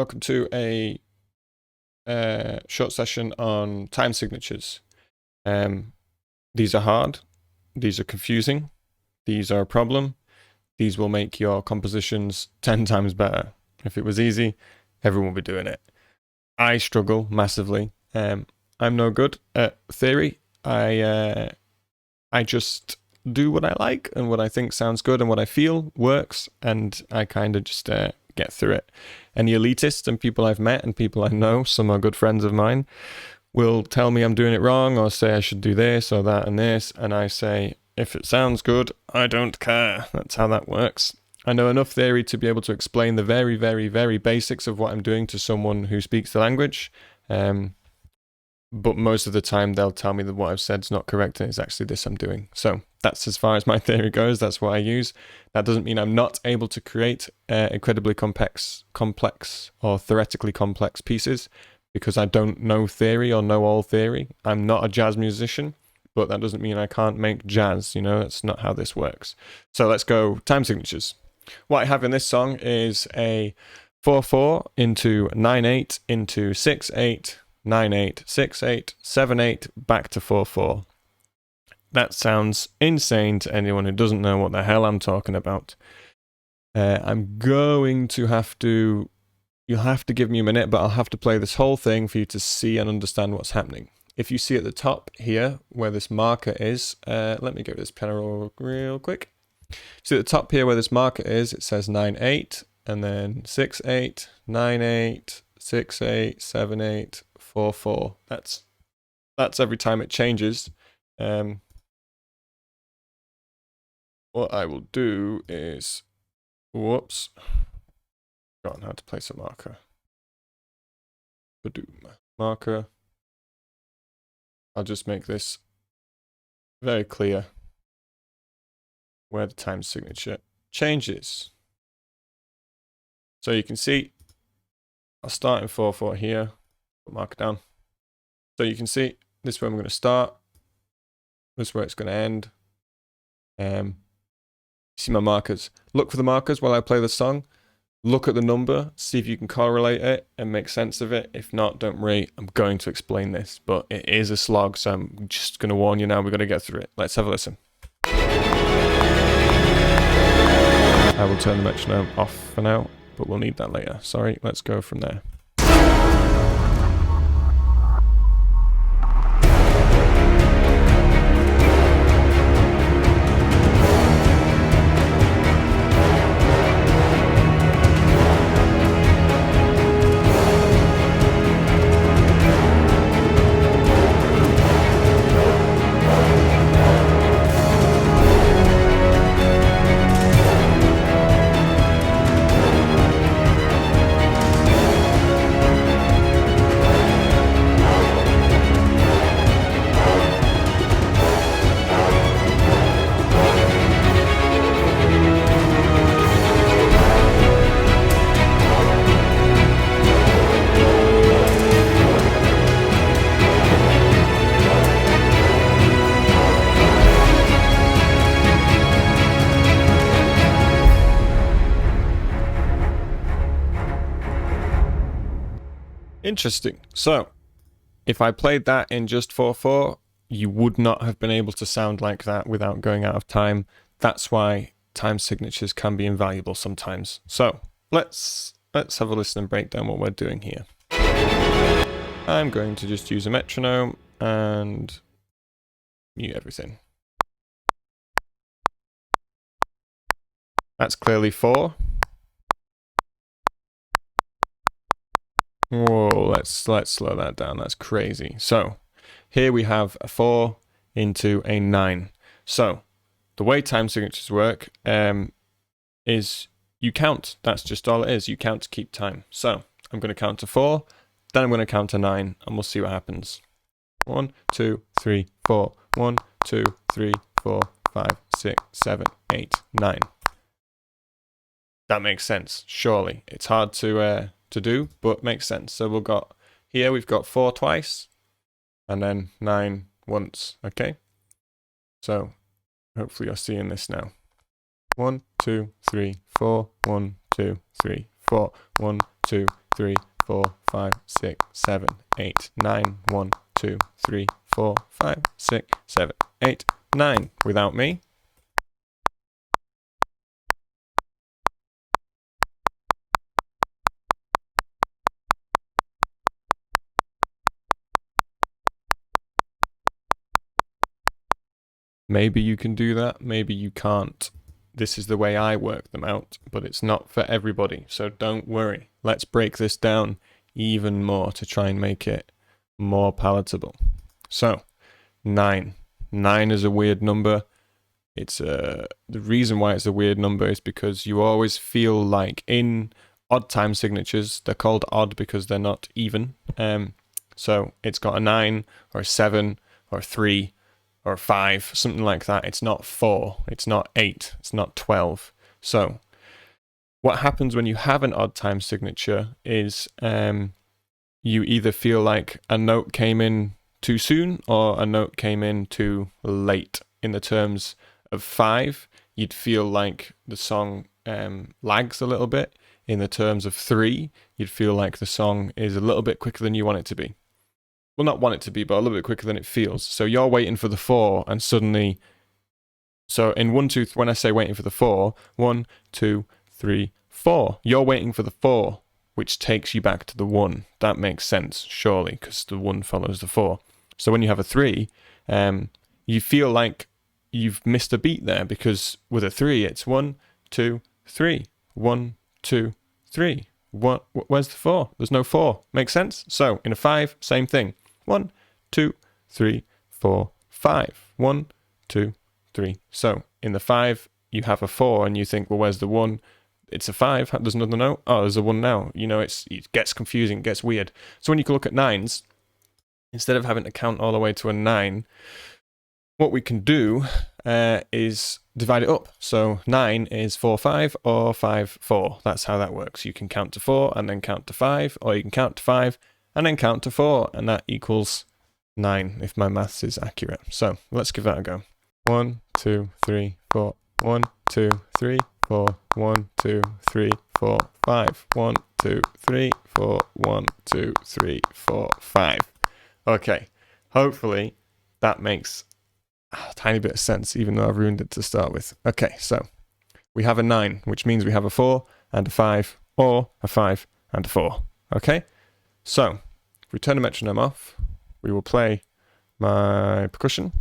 welcome to a short session on time signatures. These are hard, these are confusing, these are a problem, these will make your compositions 10 times better. If it was easy, everyone would be doing it. I struggle massively. I'm no good at theory. I just do what I like and what I think sounds good and what I feel works, and I kind of just get through it. And the elitists and people I've met and people I know, some are good friends of mine, will tell me I'm doing it wrong or say I should do this or that and this, and I say, if it sounds good, I don't care. That's how that works. I know enough theory to be able to explain the very, very, very basics of what I'm doing to someone who speaks the language. But most of the time they'll tell me that what I've said is not correct and it's actually this I'm doing. So that's as far as my theory goes. That's what I use. That doesn't mean I'm not able to create incredibly complex or theoretically complex pieces, because I don't know theory or know all theory. I'm not a jazz musician, but that doesn't mean I can't make jazz. You know, that's not how this works. So let's go time signatures. What I have in this song is a 4/4 into 9/8 into 6/8, 9/8, 6/8, 7/8, back to 4/4. That sounds insane to anyone who doesn't know what the hell I'm talking about. I'm going to have to, you'll have to give me a minute, but I'll have to play this whole thing for you to see and understand what's happening. If you see at the top here where this marker is, let me give this pen real quick. See at the top here where this marker is, it says 9/8 and then 6/8, 9/8, 6/8, 7/8, 4/4. That's every time it changes. What I will do is, whoops, forgotten how to place a marker. Marker. I'll just make this very clear where the time signature changes. So you can see, I'll start in 4/4 here, put marker down. So you can see this is where I'm going to start, this is where it's going to end. See my markers. Look for the markers while I play the song. Look at the number, see if you can correlate it and make sense of it. If not, don't worry, I'm going to explain this, but it is a slog, so I'm just going to warn you now, we're going to get through it. Let's have a listen. I will turn the metronome off for now, but we'll need that later. Sorry, let's go from there. Interesting. So, if I played that in just 4/4, you would not have been able to sound like that without going out of time. That's why time signatures can be invaluable sometimes. So, let's have a listen and break down what we're doing here. I'm going to just use a metronome and mute everything. That's clearly 4. Whoa, let's slow that down. That's crazy. So here we have a 4 into a 9. So the way time signatures work is you count. That's just all it is. You count to keep time. So I'm going to count to 4, then I'm going to count to 9, and we'll see what happens. 1, 2, 3, 4. 1, 2, 3, 4, 5, 6, 7, 8, 9. That makes sense. Surely it's hard to do, but makes sense. So we've got 4 twice and then 9 once. Okay, so hopefully you're seeing this now. 1, 2, 3, 4. 1, 2, 3, 4. 1, 2, 3, 4, 5, 6, 7, 8, 9. 1, 2, 3, 4, 5, 6, 7, 8, 9. Without me. Maybe you can do that, maybe you can't. This is the way I work them out, but it's not for everybody, so don't worry. Let's break this down even more to try and make it more palatable. So, 9. 9 is a weird number. It's the reason why it's a weird number is because you always feel like in odd time signatures, they're called odd because they're not even. So it's got a 9 or a 7 or a 3 or 5, something like that. It's not 4, it's not 8, it's not 12. So what happens when you have an odd time signature is you either feel like a note came in too soon or a note came in too late. In the terms of 5, you'd feel like the song lags a little bit. In the terms of 3, you'd feel like the song is a little bit quicker than you want it to be. Well, not want it to be, but a little bit quicker than it feels. So you're waiting for the 4 and suddenly... So in 1, 2, when I say waiting for the 4, 1, 2, 3, 4. You're waiting for the 4, which takes you back to the 1. That makes sense, surely, because the 1 follows the 4. So when you have a 3, you feel like you've missed a beat there, because with a 3, it's 1, 2, 3. 1, 2, 3. Where's the 4? There's no 4. Makes sense? So in a 5, same thing. 1, 2, 3, 4, 5. 1, 2, 3. So in the 5, you have a 4 and you think, well, where's the 1? It's a 5. There's another note. Oh, there's a 1 now. You know, it gets confusing, it gets weird. So when you can look at 9s, instead of having to count all the way to a 9, what we can do is divide it up. So 9 is 4, 5 or 5, 4. That's how that works. You can count to 4 and then count to 5, or you can count to 5 and then count to 4, and that equals 9 if my maths is accurate. So let's give that a go. 1, 2, 3, 4. 1, 2, 3, 4. 1, 2, 3, 4, 5. 1, 2, 3, 4. 1, 2, 3, 4, 5. Okay, hopefully that makes a tiny bit of sense, even though I've ruined it to start with. Okay, so we have a 9, which means we have a 4 and a 5, or a 5 and a 4. Okay, so if we turn the metronome off, we will play my percussion.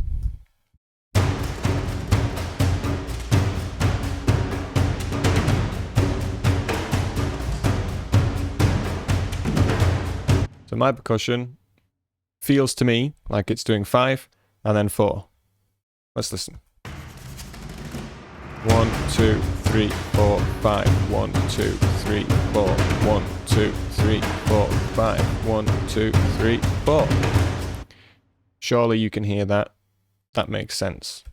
So my percussion feels to me like it's doing 5 and then 4. Let's listen. 1, 2, 3, 4, 5. 1, 2, 3, 4. 1, 2, 3, 4, 5. 1, 2, 3, 4. Surely you can hear that. That makes sense.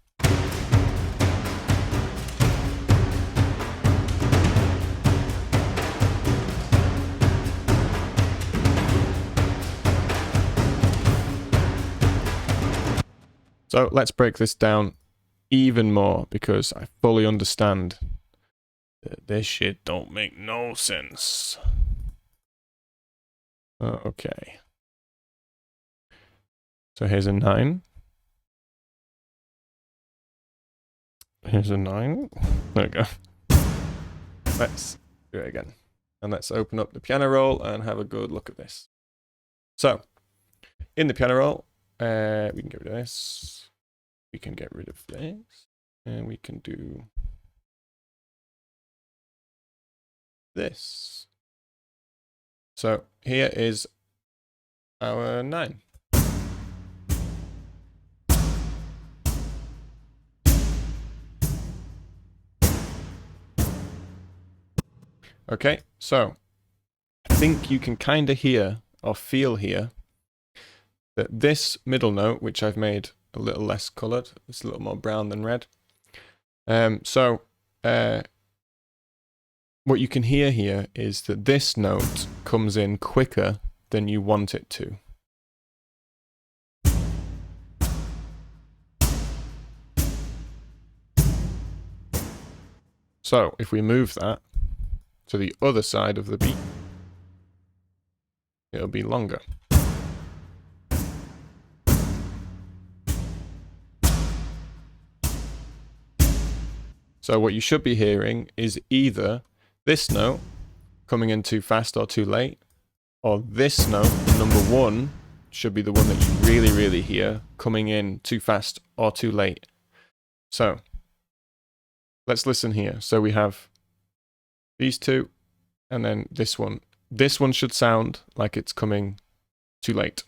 So let's break this down even more, because I fully understand that this shit don't make no sense. Okay. So here's a 9. Here's a 9. There we go. Let's do it again. And let's open up the piano roll and have a good look at this. So, in the piano roll, we can get rid of this. We can get rid of this. And we can do this. So here is our 9. Okay, so I think you can kind of hear or feel here that this middle note, which I've made a little less coloured, it's a little more brown than red. What you can hear here is that this note comes in quicker than you want it to. So if we move that to the other side of the beat, it'll be longer. So what you should be hearing is either this note coming in too fast or too late, or this note, number 1, should be the one that you really, really hear coming in too fast or too late. So let's listen here. So we have these two, and then this one. This one should sound like it's coming too late.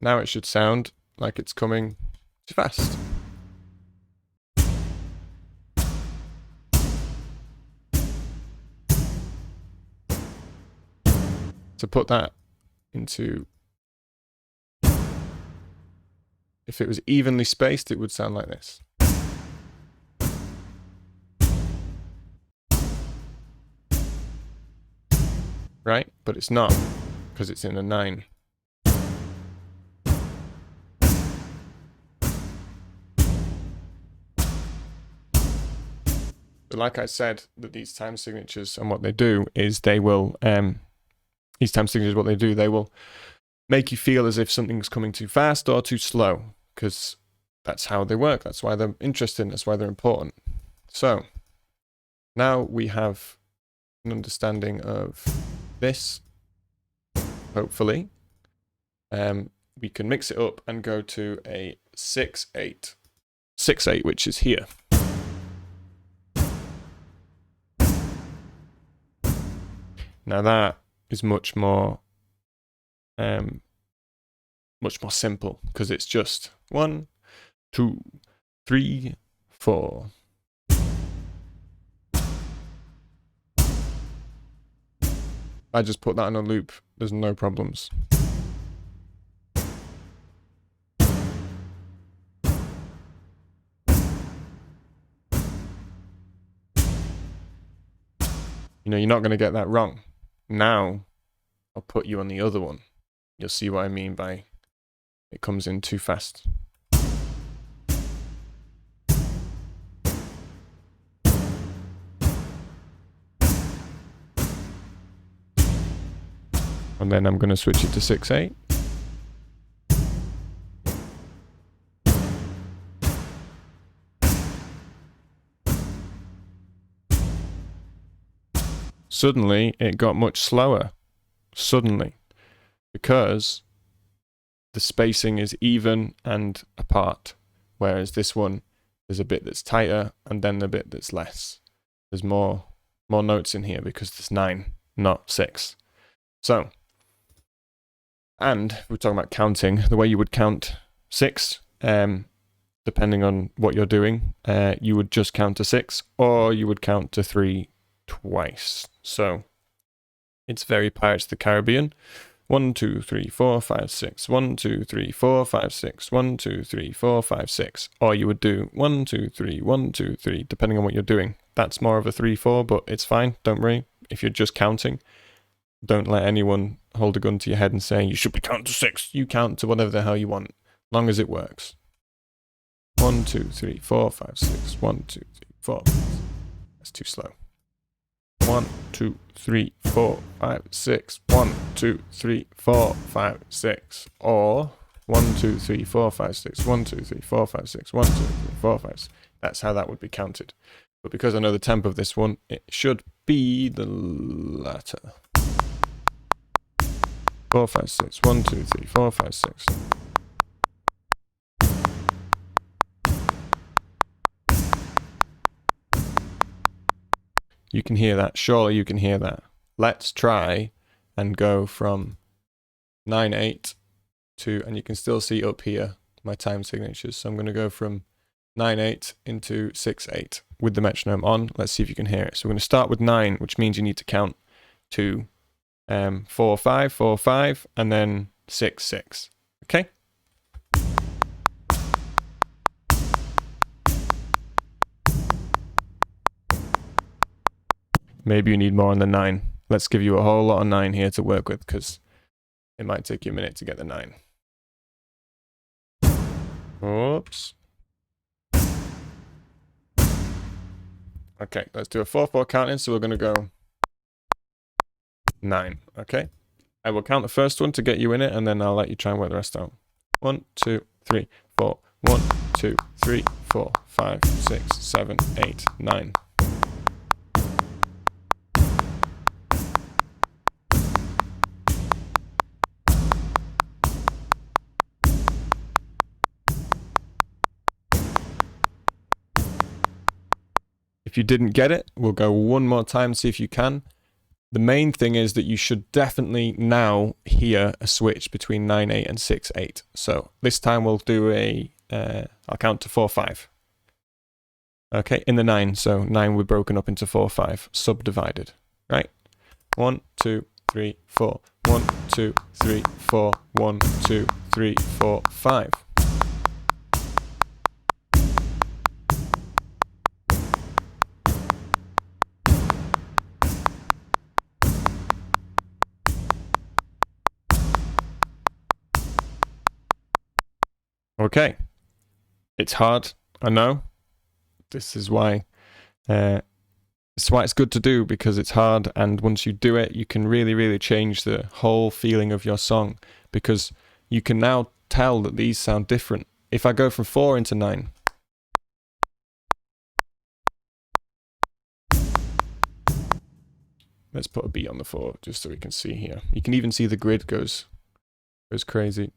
Now it should sound like it's coming too fast. To put that into, if it was evenly spaced, it would sound like this. Right? But it's not, because it's in a 9. But like I said, that these time signatures and what they do is they will, these time signatures, what they do, they will make you feel as if something's coming too fast or too slow, because that's how they work. That's why they're interesting. That's why they're important. So now we have an understanding of this, hopefully. We can mix it up and go to a 6/8. 6/8, which is here. Now that is much more simple, because it's just 1, 2, 3, 4. I just put that on a loop. There's no problems. You know, you're not going to get that wrong. Now, I'll put you on the other one. You'll see what I mean by it comes in too fast. And then I'm going to switch it to 6/8. Suddenly, it got much slower. Suddenly. Because the spacing is even and apart. Whereas this one, there's a bit that's tighter and then the bit that's less. There's more notes in here because there's 9, not 6. So, and we're talking about counting. The way you would count 6, depending on what you're doing, you would just count to 6, or you would count to 3 twice. So it's very Pirates of the Caribbean. 1, 2, 3, 4, 5, 6. 1, 2, 3, 4, 5, 6. 1, 2, 3, 4, 5, 6. Or you would do 1, 2, 3, 1, 2, 3, depending on what you're doing. That's more of a 3/4, but it's fine. Don't worry. If you're just counting, don't let anyone hold a gun to your head and say you should be counting to 6. You count to whatever the hell you want, long as it works. 1, 2, 3, 4, 5, 6. 1, 2, 3, 4. That's too slow. 1, 2, 3, 4, 5, 6. 1, 2, 3, 4, 5, 6. Or 1, 2, 3, 4, 5, 6. 1, 2, 3, 4, 5, 6. 1, 2, 3, 4, 5, 6. That's how that would be counted. But because I know the tempo of this one, it should be the latter. 4, 5, 6. 1, 2, 3, 4, 5, 6. You can hear that. Surely you can hear that. Let's try and go from 9/8 to, and you can still see up here my time signatures. So I'm going to go from 9/8 into 6/8 with the metronome on. Let's see if you can hear it. So we're going to start with 9, which means you need to count to 4, 5, 4, 5, and then 6, 6. Okay? Maybe you need more on the 9. Let's give you a whole lot of 9 here to work with, because it might take you a minute to get the 9. Oops. Okay, let's do a 4/4 counting. So we're going to go 9. Okay, I will count the first one to get you in it, and then I'll let you try and work the rest out. 1, 2, 3, 4. 1, 2, 3, 4, 5, 6, 7, 8, 9. If you didn't get it, we'll go one more time, see if you can. The main thing is that you should definitely now hear a switch between 9/8 and 6/8. So this time we'll do I'll count to 4/5. Okay, in the 9. So 9 we're broken up into 4/5, subdivided. Right? 1, 2, 3, 4. 1, 2, 3, 4. 1, 2, 3, 4, 5. Okay, it's hard, I know. This is why it's good to do, because it's hard, and once you do it, you can really, really change the whole feeling of your song, because you can now tell that these sound different. If I go from 4 into 9, let's put a beat on the 4 just so we can see here. You can even see the grid goes crazy.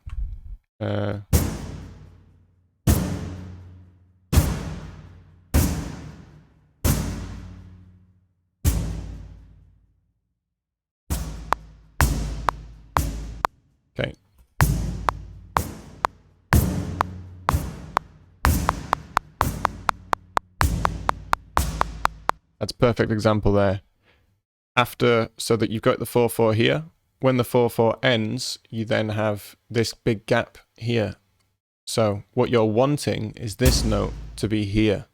Okay. That's a perfect example there. So that you've got the 4/4 here. When the 4/4 ends, you then have this big gap here. So what you're wanting is this note to be here,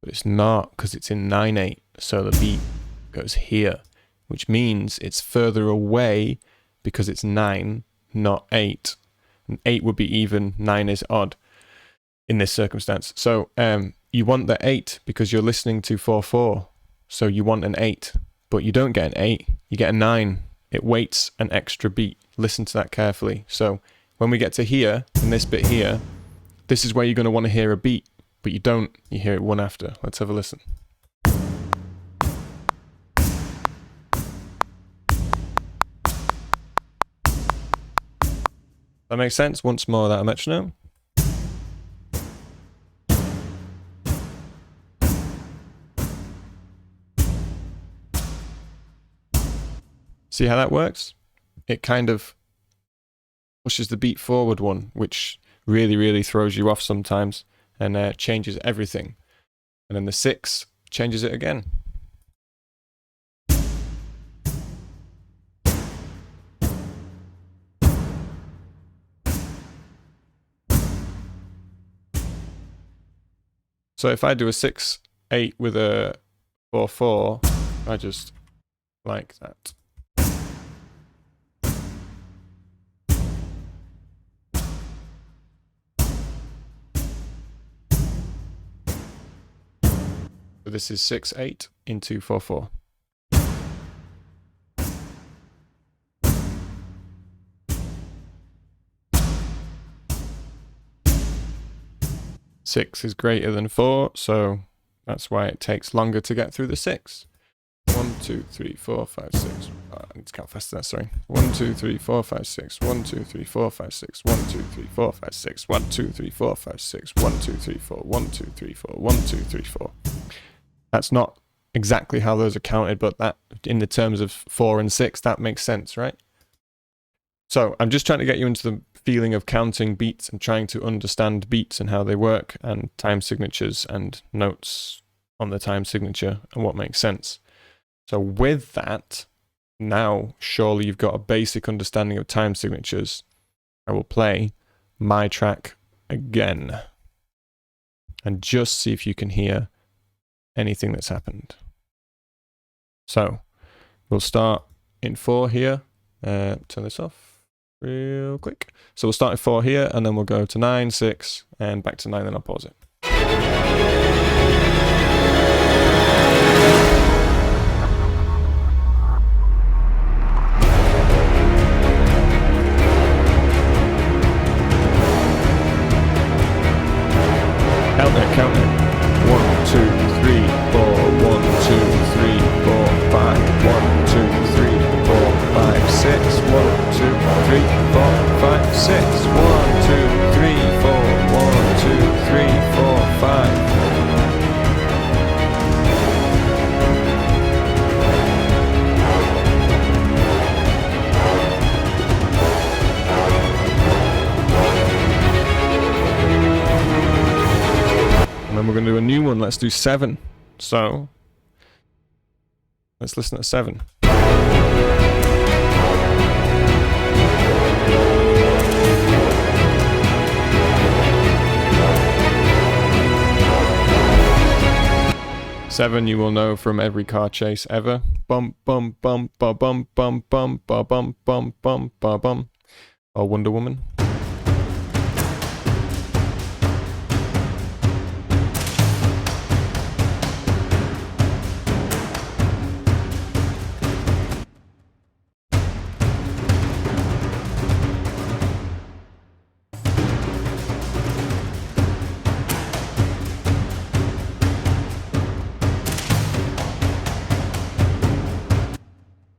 but it's not, because it's in 9/8. So the beat goes here, which means it's further away because it's 9, not 8. And 8 would be even, 9 is odd in this circumstance. So you want the 8 because you're listening to 4/4. So you want an 8, but you don't get an 8, you get a 9. It waits an extra beat. Listen to that carefully. So when we get to here, in this bit here, this is where you're going to want to hear a beat, but you don't. You hear it one after. Let's have a listen. That makes sense? Once more, that metronome. See how that works? It kind of pushes the beat forward one, which really, really throws you off sometimes, and changes everything. And then the 6 changes it again. So if I do a 6/8 with a 4/4, I just like that. So this is 6/8 into 4/4. Six is greater than 4, so that's why it takes longer to get through the 6. 1, 2, 3, 4, 5, 6. I need to count faster. Sorry. 1, 2, 3, 4, 5, 6. 1, 2, 3, 4, 5, 6. 1, 2, 3, 4, 5, 6. 1, 2, 3, 4, 5, 6. 1, 2, 3, 4. 1, 2, 3, 4. 1, 2, 3, 4. That's not exactly how those are counted, but that, in the terms of 4 and 6, that makes sense, right? So I'm just trying to get you into the feeling of counting beats and trying to understand beats and how they work, and time signatures and notes on the time signature and what makes sense. So with that, now surely you've got a basic understanding of time signatures. I will play my track again and just see if you can hear anything that's happened. So we'll start in 4 here. Turn this off real quick. So we'll start at 4 here, and then we'll go to 9, 6, and back to 9, then I'll pause it. 2, 3, 4, 5, 6. 1, 2, 3, 4. 1, 2, 3, 4, 5. And then we're going to do a new one. Let's do 7. So let's listen to 7. Seven you will know from every car chase ever. Bum bum bum ba bum bum bum ba bum bum bum ba bum. Or Wonder Woman.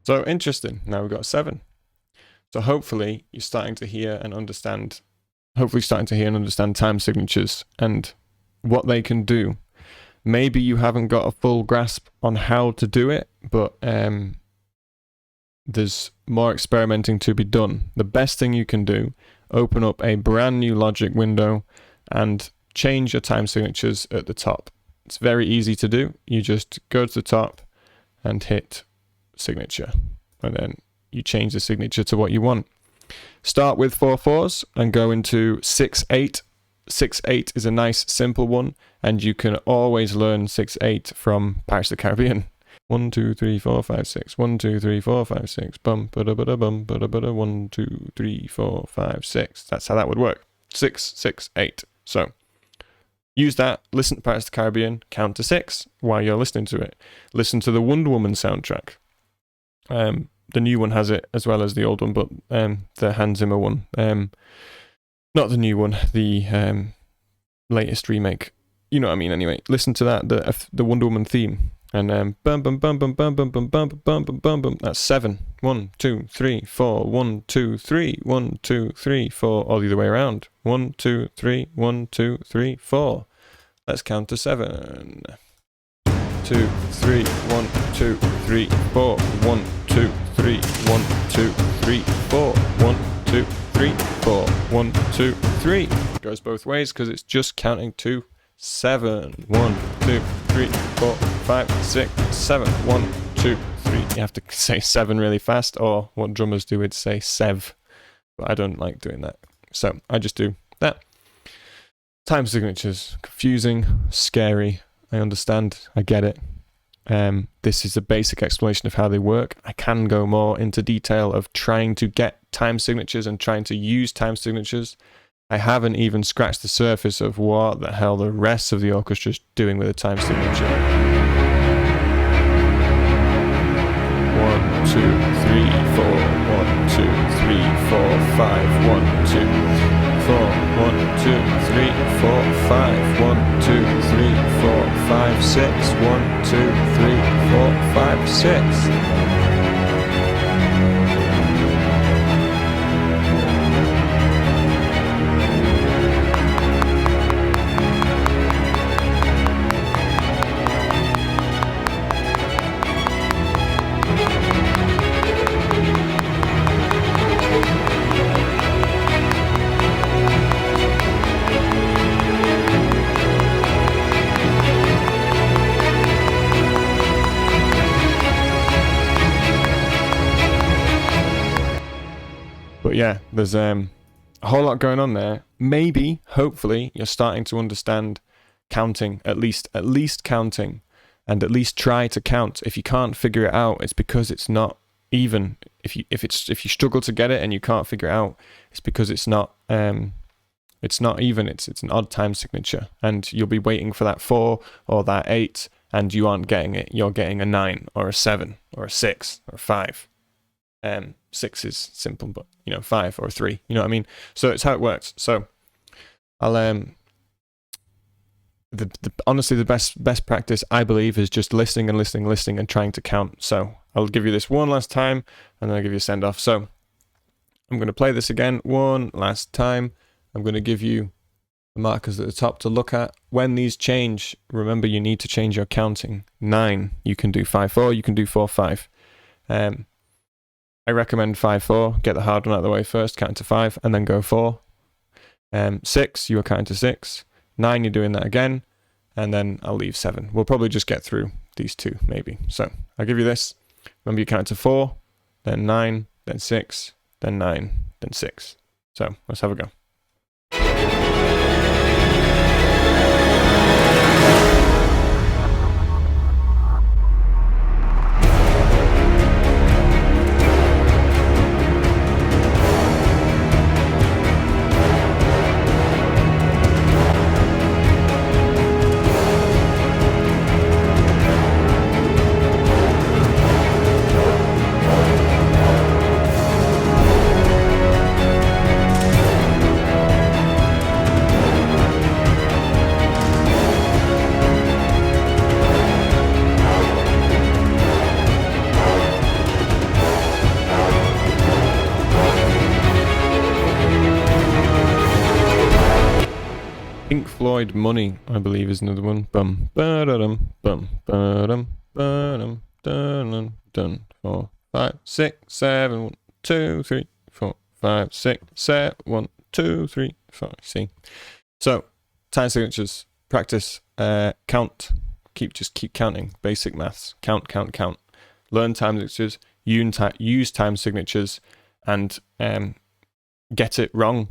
So interesting. Now we've got 7. So hopefully you're starting to hear and understand. Time signatures and what they can do. Maybe you haven't got a full grasp on how to do it, but there's more experimenting to be done. The best thing you can do: open up a brand new logic window and change your time signatures at the top. It's very easy to do. You just go to the top and hit signature, and then you change the signature to what you want. Start with 4 4s and go into 6 8. 6 8 is a nice simple one, and you can always learn 6 8 from Pirates of the Caribbean. 1 2 3 4 5 6. 1 2 3 4 5 6. Bum bada bada bum bada bada. 1 2 3 4 5 6. That's how that would work. 6 6 8. So use that. Listen to Pirates of the Caribbean. Count to 6 while you're listening to it. Listen to the Wonder Woman soundtrack. The new one has it as well as the old one, but the Hans Zimmer one, not the new one, the latest remake. You know what I mean. Anyway, listen to that, the Wonder Woman theme, and bum bum bum bum bum bum bum bum bum bum bum bum. That's 7. 1 2 3 4. 1 2 3. 1 2 3 4. All the other way around. 1 2 3. 1 2 3 4. Let's count to 7. 2 3 1 2 3 4. 1 2 3 1 2 3 4. 1 2 3 4. 1 2 3. Goes both ways because it's just counting to 7. 1 2 3 4 5 6 7. 1 2 3. You have to say 7 really fast, or what drummers do is say sev, but I don't like doing that, so I just do that. Time signatures, confusing, scary. I understand. I get it. This is a basic explanation of how they work. I can go more into detail of trying to get time signatures and trying to use time signatures. I haven't even scratched the surface of what the hell the rest of the orchestra is doing with a time signature. 1 2 3 4. 1 2 3 4 5. 1 2 4. 1 2 3 4 5. 1 2 3 4 5 6. 1 2 3 4 5 6. But yeah, there's a whole lot going on there. Maybe, hopefully, you're starting to understand counting, at least counting, and at least try to count. If you can't figure it out, it's because it's not even. If you struggle to get it and you can't figure it out, it's because it's not even. It's an odd time signature, and you'll be waiting for that 4 or that 8, and you aren't getting it. You're getting a 9 or a 7 or a 6 or a 5. 6 is simple, but 5 or 3, you know what I mean? So it's how it works. So I'll honestly the best practice, I believe, is just listening and trying to count. So I'll give you this one last time and then I'll give you a send off. So I'm going to play this again one last time. I'm going to give you the markers at the top to look at. When these change, remember you need to change your counting. 9, you can do 5-4, you can do 4-5. I recommend 5-4, get the hard one out of the way first, count to 5, and then go 4. 6, you are counting to 6. 9, you're doing that again, and then I'll leave 7. We'll probably just get through these 2, maybe. So I'll give you this. Remember you count to 4, then 9, then 6, then 9, then 6. So let's have a go. Pink Floyd Money, I believe, is another one. Bum ba-da-dum, bum ba-dum, ba-dum, dun dun 4, 5, 6, 7, 1, 2, 3, 4, 5, 6, 7, 1, 2, 3, 4. See. So, time signatures, practice, count. Just keep counting. Basic maths. Count, count, count. Learn time signatures. Use time signatures, and get it wrong.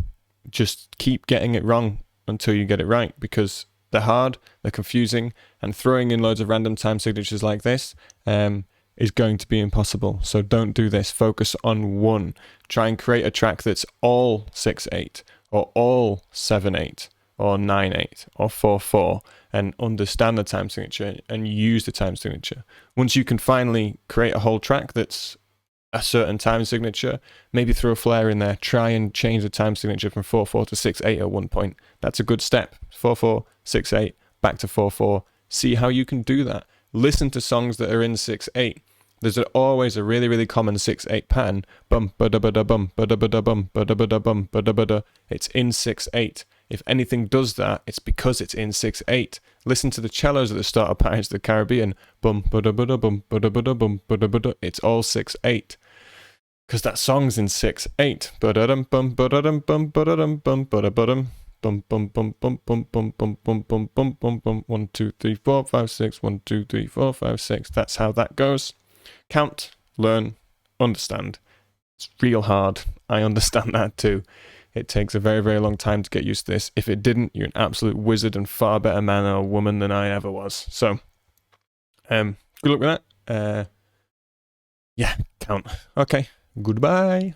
Just keep getting it wrong until you get it right, because they're hard, they're confusing, and throwing in loads of random time signatures like this is going to be impossible. So don't do this. Focus on one. Try and create a track that's all 6/8 or all 7/8 or 9/8 or 4/4, and understand the time signature and use the time signature. Once you can finally create a whole track that's a certain time signature, maybe throw a flare in there, try and change the time signature from 4/4 to 6/8 at one point. That's a good step. 4/4, 6/8, back to 4/4. See how you can do that. Listen to songs that are in 6/8. There's always a really, really common 6/8 pattern. Bum ba da ba da bum ba da ba da bum ba da ba da bum ba da ba da. It's in 6/8. If anything does that, it's because it's in 6/8. Listen to the cellos at the start of Pirates of the Caribbean. Bum ba da ba da bum ba da ba da bum ba da ba da. It's all 6/8. Because that song's in 6/8. Ba da dum bum ba da dum bum ba da dum bum ba da ba dum. Bum bum bum bum bum bum bum bum bum bum bum bum. 1 2 3 4 5 6. 1 2 3 4 5 6. That's how that goes. Count, learn, understand. It's real hard. I understand that too. It takes a very, very long time to get used to this. If it didn't, you're an absolute wizard and far better man or woman than I ever was. So, good luck with that. Yeah, count. Okay, goodbye.